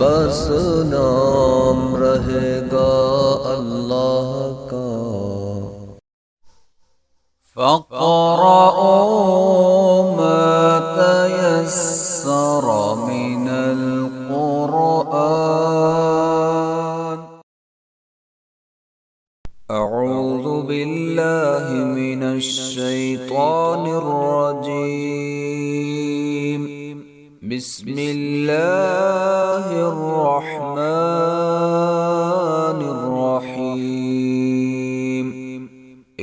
बस नाम रहेगा अल्लाह का। फ़क़रऊँ मा तयस्सर मिनल क़ुरआन। अऊज़ु बिल्लाहि मिनश शैतानिर रजीम। बिस्मिल्लाहिर रहमानिर रहीम।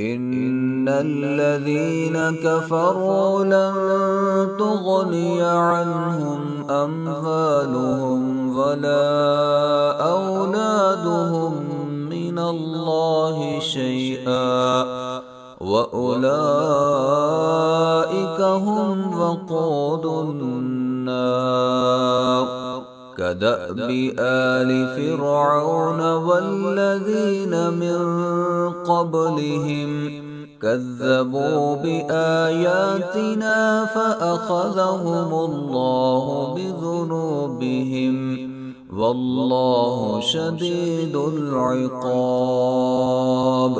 इन्नल्लज़ीना कफ़रू लन तुग़निय अन्हुम अम्वालुहुम वला औलादुहुम मिनल्लाहि शैआ वउलाइक हुम वक़ूदुन नार। कदअबि आलि फ़िरऔन वल्लज़ीन मिन क़ब्लिहिम कज़्ज़बू बिआयातिना फ़अख़ज़हुमुल्लाहु बिज़ुनूबिहिम वल्लाहु शदीदुल इक़ाब।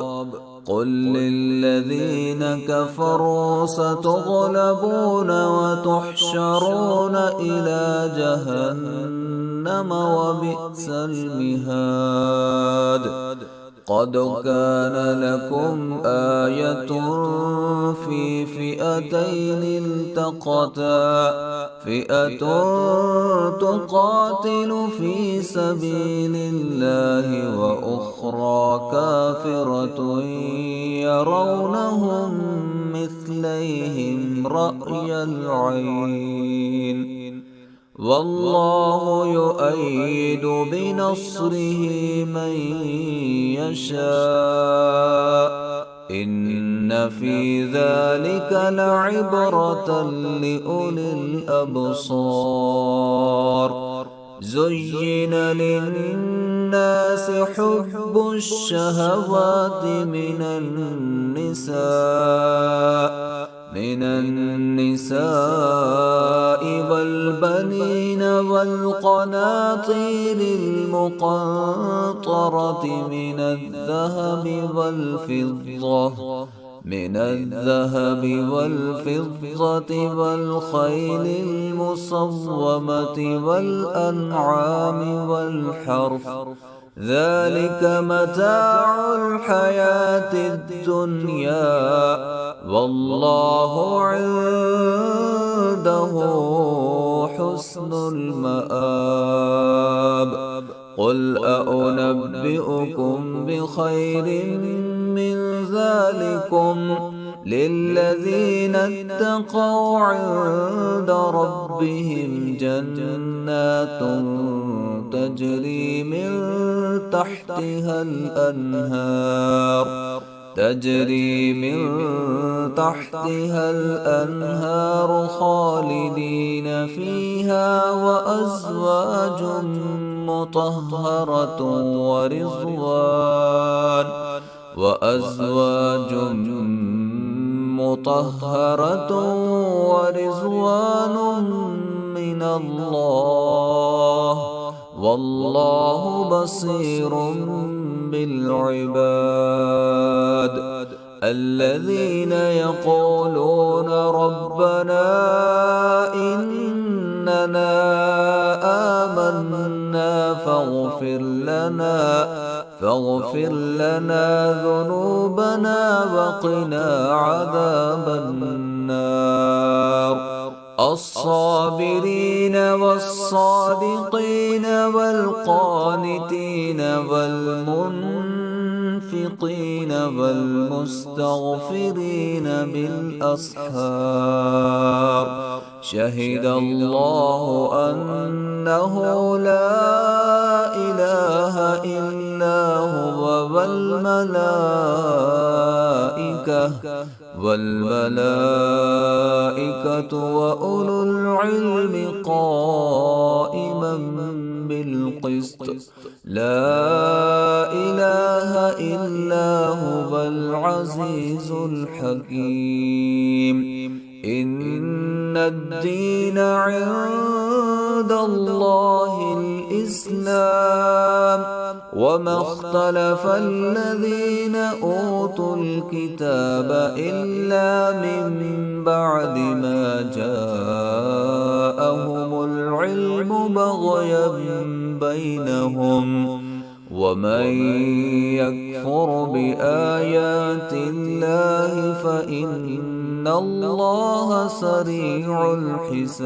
قل للذين كفروا ستغلبون وتحشرون إلى جهنم وبئس المهاد. قد كان لكم آية في فئتين التقتا فئة تقاتل في سبيل الله وأخرى كافرة يرونهم مثليهم رأي العين والله يؤيد بنصره من يشاء. إن في ذلك لعبرة لأولي الأبصار. زين للناس حب الشهوات من النساء والبنين والقناطير المقنطرة من الذهب والفضة والخيل المصومة والأنعام والحرث. ذلك متاع الحياة الدنيا والله عنده حسن المآب. قل أنبئكم بخير من ذلكم للذين اتقوا عند ربهم جنات تجري من تحتها الأنهار خالدين فيها وأزواج مطهرة ورضوان من الله والله بصير بالعباد. الذين يقولون ربنا إننا آمنا فاغفر لنا ذنوبنا وقنا عذاب النار. الصابرين والصادقين والقانتين والمنفقين والمستغفرين بالأسحار. شهد الله أنه لا إله إلا هو والملائكة وأولو العلم قائما بالقسط. لا إله إلا هو العزيز الحكيم. إن الدين عند هدى الله الإسلام وما اختلف الذين أوتوا الكتاب إلا من بعد ما جاءهم العلم بغيا بينهم ومن يكفر بآيات الله فإن الله سريع الحساب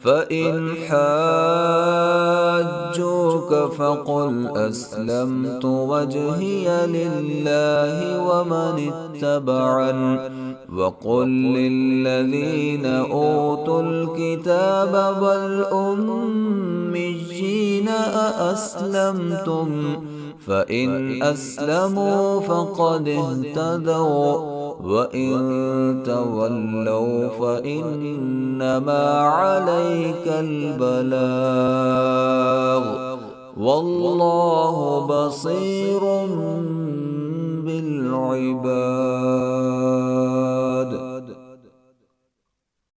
فإن حاجوك فقل أسلمت وجهي لله ومن اتبعن وقل للذين أوتوا الكتاب والأميين أأسلمتم فإن أسلموا فقد اهتدوا وإن تولوا فإنما عليك البلاغ والله بصير بالعباد.